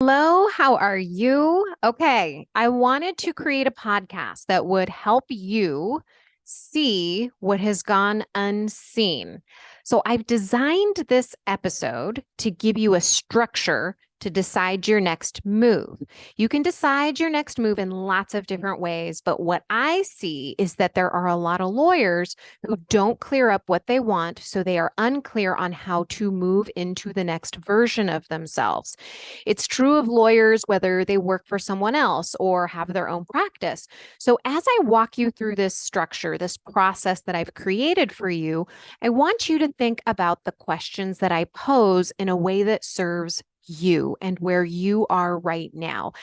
Hello, how are you? Okay, I wanted to create a podcast that would help you see what has gone unseen. So I've designed this episode to give you a structure to decide your next move. You can decide your next move in lots of different ways, but what I see is that there are a lot of lawyers who don't clear up what they want, so they are unclear on how to move into the next version of themselves. It's true of lawyers, whether they work for someone else or have their own practice. So, as I walk you through this structure, this process that I've created for you, I want you to think about the questions that I pose in a way that serves you and where you are right now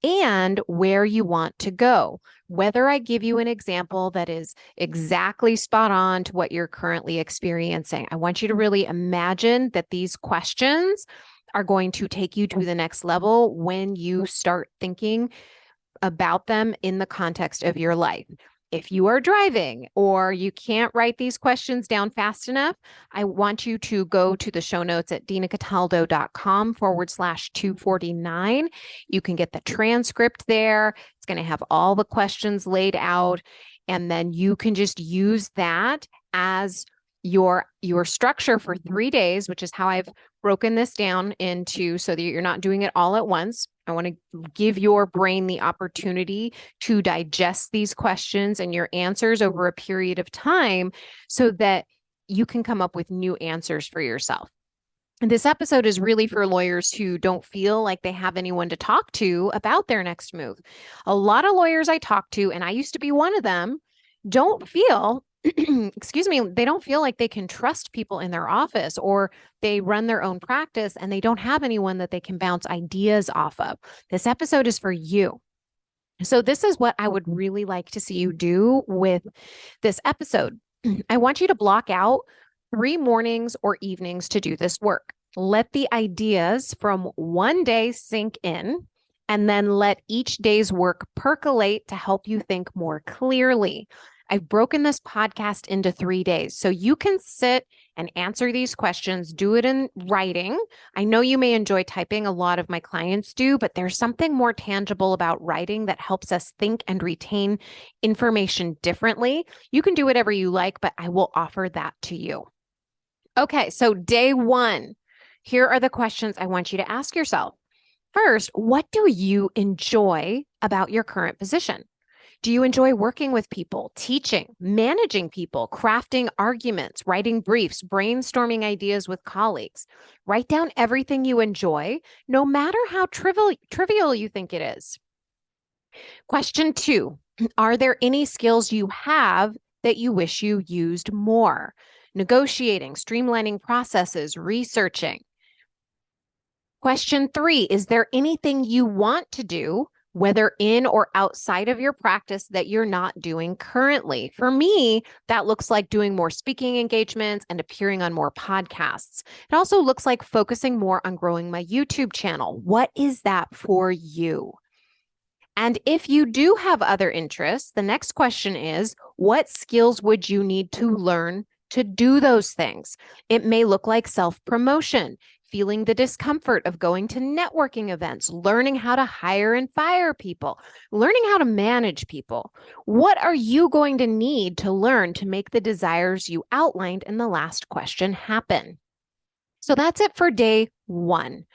and where you want to go. Whether I give you an example that is exactly spot on to what you're currently experiencing, I want you to really imagine that these questions are going to take you to the next level when you start thinking about them in the context of your life. If you are driving or you can't write these questions down fast enough, I want you to go to the show notes at dinacataldo.com/249. You can get the transcript there. It's going to have all the questions laid out, and then you can just use that as your structure for 3 days, which is how I've broken this down into so that you're not doing it all at once. I want to give your brain the opportunity to digest these questions and your answers over a period of time so that you can come up with new answers for yourself. And this episode is really for lawyers who don't feel like they have anyone to talk to about their next move. A lot of lawyers I talk to, and I used to be one of them, don't feel excuse me, they don't feel like they can trust people in their office, or they run their own practice and they don't have anyone that they can bounce ideas off of. This episode is for you. So this is what I would really like to see you do with this episode. I want you to block out 3 mornings or evenings to do this work. Let the ideas from one day sink in, and then let each day's work percolate to help you think more clearly. I've broken this podcast into 3 days, so you can sit and answer these questions, do it in writing. I know you may enjoy typing, a lot of my clients do, but there's something more tangible about writing that helps us think and retain information differently. You can do whatever you like, but I will offer that to you. Okay, so day 1, here are the questions I want you to ask yourself. First, what do you enjoy about your current position? Do you enjoy working with people, teaching, managing people, crafting arguments, writing briefs, brainstorming ideas with colleagues? Write down everything you enjoy, no matter how trivial you think it is. Question 2, are there any skills you have that you wish you used more? Negotiating, streamlining processes, researching. Question 3, is there anything you want to do, whether in or outside of your practice, that you're not doing currently? For me, that looks like doing more speaking engagements and appearing on more podcasts. It also looks like focusing more on growing my YouTube channel. What is that for you? And if you do have other interests, the next question is, what skills would you need to learn to do those things? It may look like self-promotion, feeling the discomfort of going to networking events, learning how to hire and fire people, learning how to manage people. What are you going to need to learn to make the desires you outlined in the last question happen? So that's it for day 1.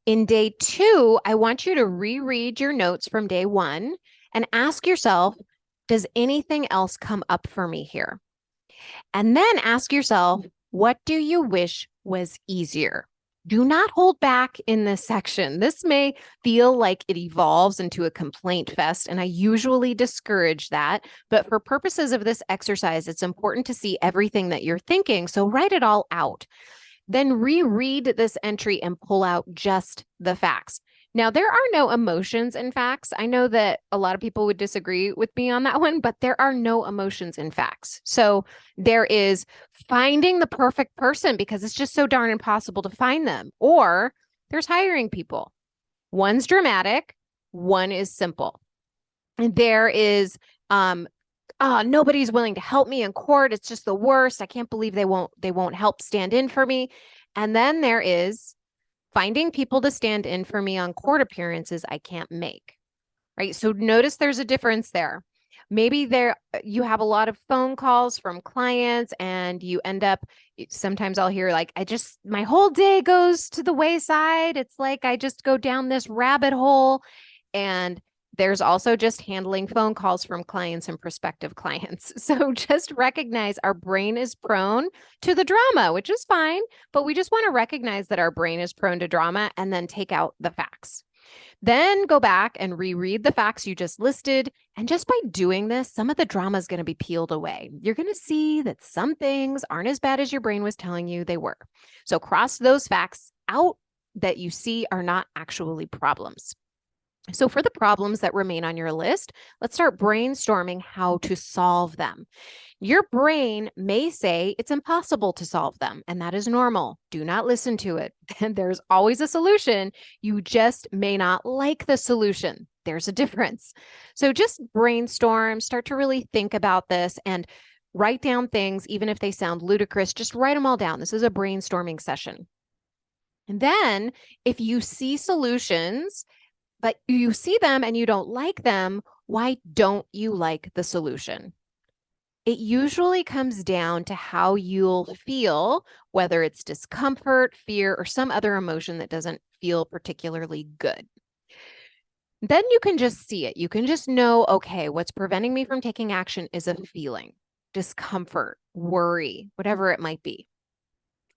In day 2, I want you to reread your notes from day 1 and ask yourself, does anything else come up for me here? And then ask yourself, what do you wish was easier? Do not hold back in this section. This may feel like it evolves into a complaint fest, and I usually discourage that. But for purposes of this exercise, it's important to see everything that you're thinking. So write it all out. Then reread this entry and pull out just the facts. Now, there are no emotions in facts. I know that a lot of people would disagree with me on that one, but there are no emotions in facts. So there is finding the perfect person because it's just so darn impossible to find them. Or there's hiring people. One's dramatic, one is simple. And there is nobody's willing to help me in court. It's just the worst. I can't believe they won't help stand in for me. And then there is Finding people to stand in for me on court appearances I can't make, right? So notice there's a difference there. Maybe you have a lot of phone calls from clients and you end up, sometimes I'll hear like, my whole day goes to the wayside. It's like I just go down this rabbit hole. And there's also just handling phone calls from clients and prospective clients. So just recognize our brain is prone to the drama, which is fine, but we just want to recognize that our brain is prone to drama and then take out the facts. Then go back and reread the facts you just listed. And just by doing this, some of the drama is going to be peeled away. You're going to see that some things aren't as bad as your brain was telling you they were. So cross those facts out that you see are not actually problems. So for the problems that remain on your list, let's start brainstorming how to solve them. Your brain may say it's impossible to solve them, and that is normal. Do not listen to it. There's always a solution. You just may not like the solution. There's a difference. So just brainstorm, start to really think about this and write down things, even if they sound ludicrous, just write them all down. This is a brainstorming session. And then if you see solutions, but you see them and you don't like them, why don't you like the solution? It usually comes down to how you'll feel, whether it's discomfort, fear, or some other emotion that doesn't feel particularly good. Then you can just see it. You can just know, okay, what's preventing me from taking action is a feeling, discomfort, worry, whatever it might be.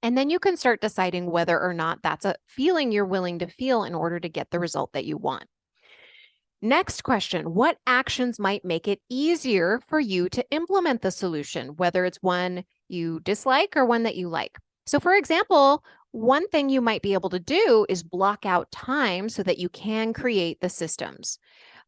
And then you can start deciding whether or not that's a feeling you're willing to feel in order to get the result that you want. Next question, what actions might make it easier for you to implement the solution, whether it's one you dislike or one that you like? So for example, one thing you might be able to do is block out time so that you can create the systems.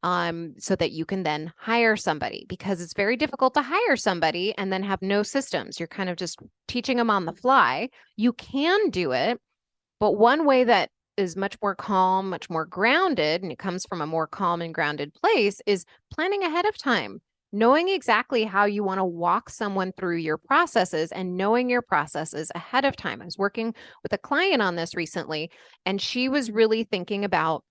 So that you can then hire somebody, because it's very difficult to hire somebody and then have no systems. You're kind of just teaching them on the fly. You can do it, but one way that is much more calm, much more grounded, and it comes from a more calm and grounded place, is planning ahead of time, knowing exactly how you want to walk someone through your processes and knowing your processes ahead of time. I was working with a client on this recently, and she was really thinking about,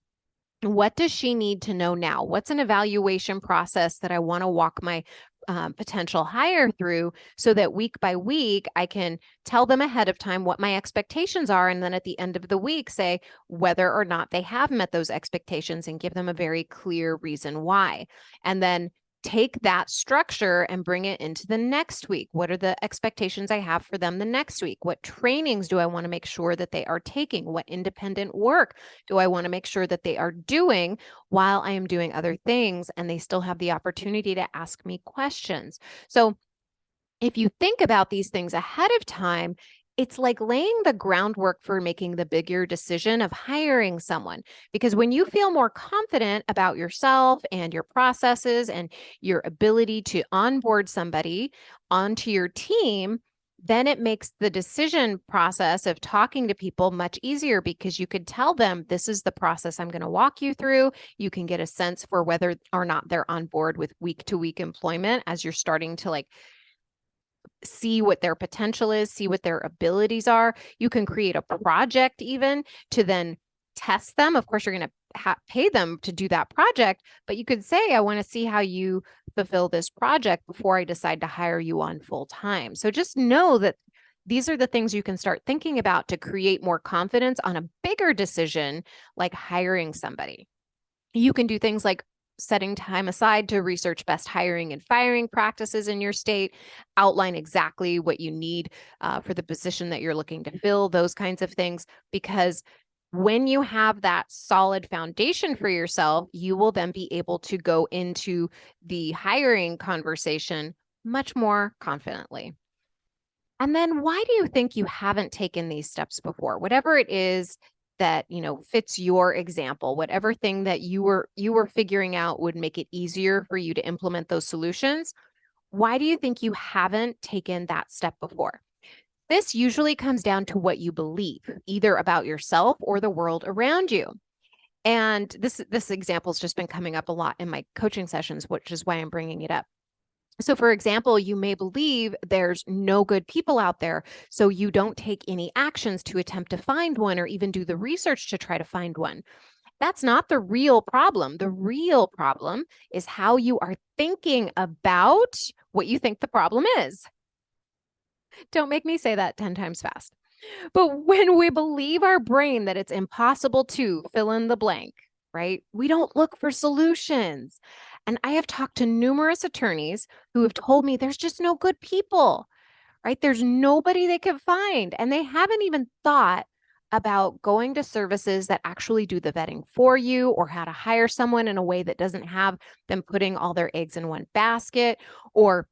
what does she need to know now? What's an evaluation process that I want to walk my potential hire through so that week by week, I can tell them ahead of time what my expectations are. And then at the end of the week, say whether or not they have met those expectations and give them a very clear reason why. And then take that structure and bring it into the next week. What are the expectations I have for them the next week? What trainings do I want to make sure that they are taking? What independent work do I want to make sure that they are doing while I am doing other things and they still have the opportunity to ask me questions? So if you think about these things ahead of time, it's like laying the groundwork for making the bigger decision of hiring someone. Because when you feel more confident about yourself and your processes and your ability to onboard somebody onto your team, then it makes the decision process of talking to people much easier, because you could tell them, this is the process I'm going to walk you through. You can get a sense for whether or not they're on board with week-to-week employment as you're starting to see what their potential is, see what their abilities are. You can create a project even to then test them. Of course, you're going to pay them to do that project, but you could say, I want to see how you fulfill this project before I decide to hire you on full time. So just know that these are the things you can start thinking about to create more confidence on a bigger decision, like hiring somebody. You can do things like setting time aside to research best hiring and firing practices in your state, outline exactly what you need for the position that you're looking to fill, those kinds of things. Because when you have that solid foundation for yourself, you will then be able to go into the hiring conversation much more confidently. And then why do you think you haven't taken these steps before? Whatever it is that, fits your example, whatever thing that you were figuring out would make it easier for you to implement those solutions. Why do you think you haven't taken that step before? This usually comes down to what you believe, either about yourself or the world around you. And this example's just been coming up a lot in my coaching sessions, which is why I'm bringing it up. So, for example, you may believe there's no good people out there, so you don't take any actions to attempt to find one or even do the research to try to find one. That's not the real problem. The real problem is how you are thinking about what you think the problem is. Don't make me say that 10 times fast. But when we believe our brain that it's impossible to fill in the blank, right? We don't look for solutions. And I have talked to numerous attorneys who have told me there's just no good people, right? There's nobody they can find. And they haven't even thought about going to services that actually do the vetting for you or how to hire someone in a way that doesn't have them putting all their eggs in one basket, or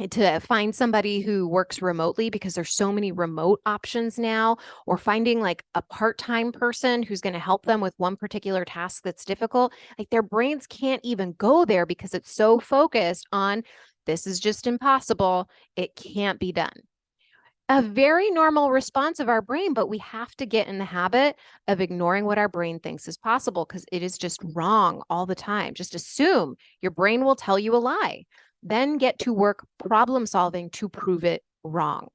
to find somebody who works remotely because there's so many remote options now, or finding like a part-time person who's going to help them with one particular task that's difficult. Like their brains can't even go there because it's so focused on this is just impossible. It can't be done. A very normal response of our brain, but we have to get in the habit of ignoring what our brain thinks is possible because it is just wrong all the time. Just assume your brain will tell you a lie, then get to work problem solving to prove it wrong.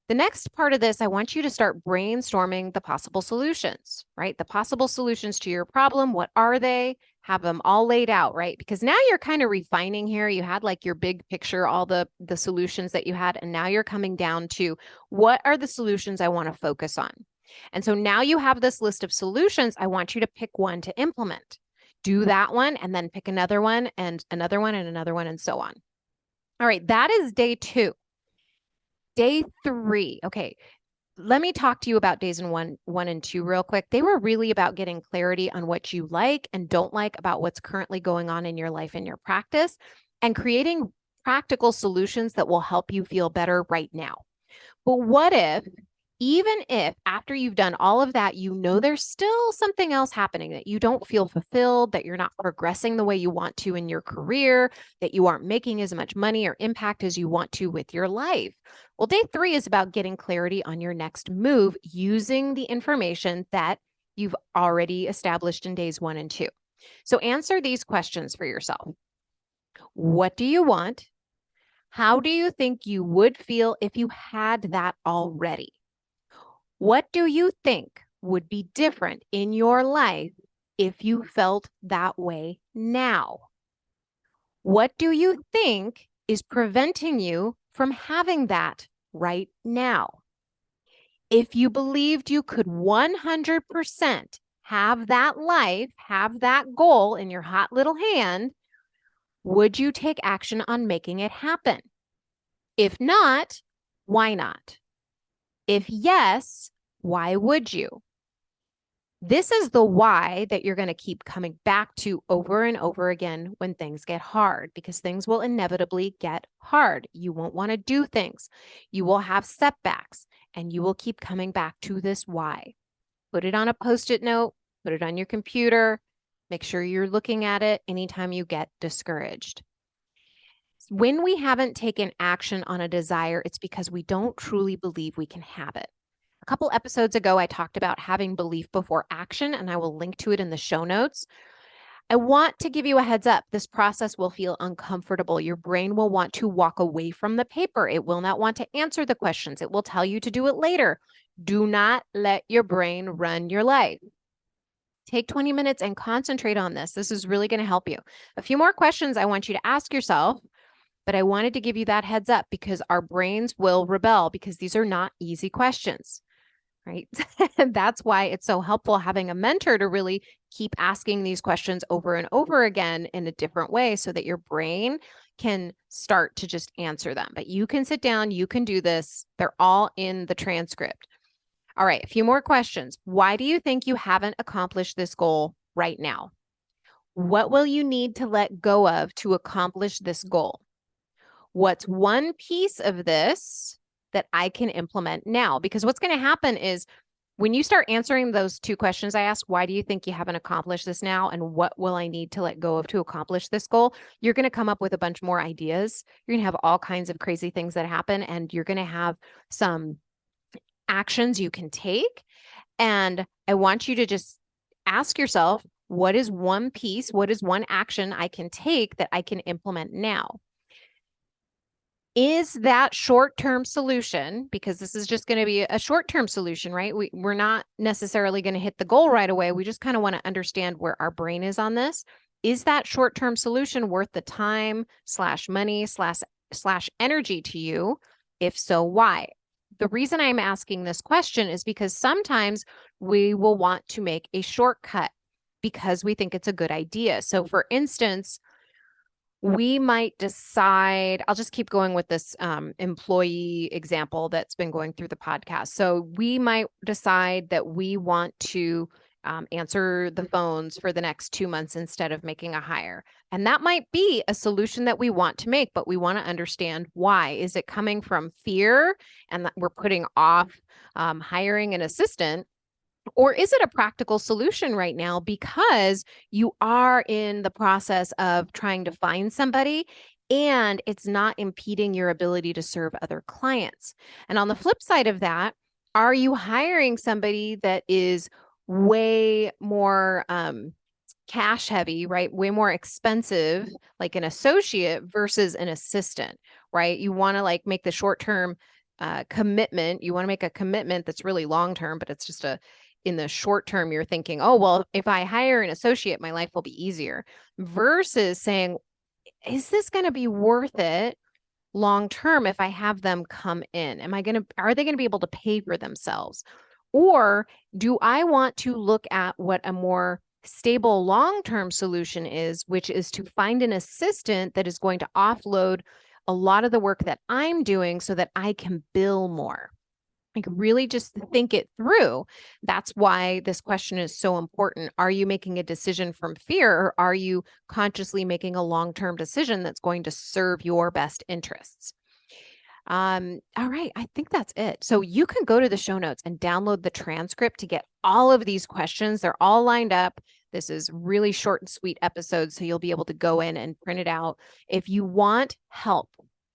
The next part of this, I want you to start brainstorming the possible solutions, right? The possible solutions to your problem. What are they? Have them all laid out, right? Because now you're kind of refining here. You had like your big picture, all the solutions that you had, and now you're coming down to what are the solutions I want to focus on. And so now you have this list of solutions. I want you to pick one to implement. Do that one and then pick another one and another one and another one and so on. All right, that is day 2. Day 3. Okay, let me talk to you about days one and 2 real quick. They were really about getting clarity on what you like and don't like about what's currently going on in your life and your practice, and creating practical solutions that will help you feel better right now. But what if, even if after you've done all of that, you know there's still something else happening, that you don't feel fulfilled, that you're not progressing the way you want to in your career, that you aren't making as much money or impact as you want to with your life? Well, day 3 is about getting clarity on your next move using the information that you've already established in days 1 and 2. So answer these questions for yourself. What do you want? How do you think you would feel if you had that already? What do you think would be different in your life if you felt that way now? What do you think is preventing you from having that right now? If you believed you could 100% have that life, have that goal in your hot little hand, would you take action on making it happen? If not, why not? If yes, why would you? This is the why that you're going to keep coming back to over and over again when things get hard, because things will inevitably get hard. You won't want to do things. You will have setbacks, and you will keep coming back to this why. Put it on a Post-it note, put it on your computer. Make sure you're looking at it anytime you get discouraged. When we haven't taken action on a desire, it's because we don't truly believe we can have it. A couple episodes ago, I talked about having belief before action, and I will link to it in the show notes. I want to give you a heads up. This process will feel uncomfortable. Your brain will want to walk away from the paper. It will not want to answer the questions. It will tell you to do it later. Do not let your brain run your life. Take 20 minutes and concentrate on this. This is really going to help you. A few more questions I want you to ask yourself, but I wanted to give you that heads up because our brains will rebel because these are not easy questions, right? And that's why it's so helpful having a mentor to really keep asking these questions over and over again in a different way so that your brain can start to just answer them. But you can sit down, you can do this. They're all in the transcript. All right, a few more questions. Why do you think you haven't accomplished this goal right now? What will you need to let go of to accomplish this goal? What's one piece of this that I can implement now? Because what's going to happen is when you start answering those 2 questions I asked, why do you think you haven't accomplished this now? And what will I need to let go of to accomplish this goal? You're going to come up with a bunch more ideas. You're going to have all kinds of crazy things that happen, and you're going to have some actions you can take. And I want you to just ask yourself, what is one piece? What is one action I can take that I can implement now? Is that short-term solution, because this is just going to be a short-term solution, right? We're not necessarily going to hit the goal right away. We just kind of want to understand where our brain is on this. Is that short-term solution worth the time slash money slash energy to you? If so, why? The reason I'm asking this question is because sometimes we will want to make a shortcut because we think it's a good idea. So for instance, we might decide, I'll just keep going with this employee example that's been going through the podcast. So we might decide that we want to answer the phones for the next 2 months instead of making a hire. And that might be a solution that we want to make, but we want to understand why. Is it coming from fear and that we're putting off hiring an assistant? Or is it a practical solution right now because you are in the process of trying to find somebody and it's not impeding your ability to serve other clients? And on the flip side of that, are you hiring somebody that is way more cash heavy, right? Way more expensive, like an associate versus an assistant, right? You want to like make the short-term commitment. You want to make a commitment that's really long-term, but it's just in the short term, you're thinking, oh, well, if I hire an associate, my life will be easier, versus saying, is this going to be worth it long term if I have them come in? Are they going to be able to pay for themselves? Or do I want to look at what a more stable long-term solution is, which is to find an assistant that is going to offload a lot of the work that I'm doing so that I can bill more? Like really just think it through. That's why this question is so important. Are you making a decision from fear, or are you consciously making a long-term decision that's going to serve your best interests? All right, I think that's it. So you can go to the show notes and download the transcript to get all of these questions. They're all lined up. This is really short and sweet episode, so you'll be able to go in and print it out. If you want help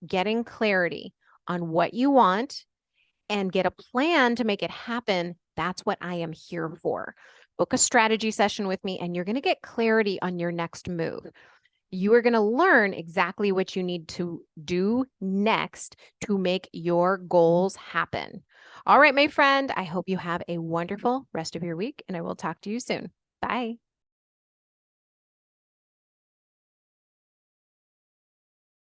getting clarity on what you want and get a plan to make it happen, that's what I am here for. Book a strategy session with me, and you're going to get clarity on your next move. You are going to learn exactly what you need to do next to make your goals happen. All right, my friend, I hope you have a wonderful rest of your week, and I will talk to you soon. Bye.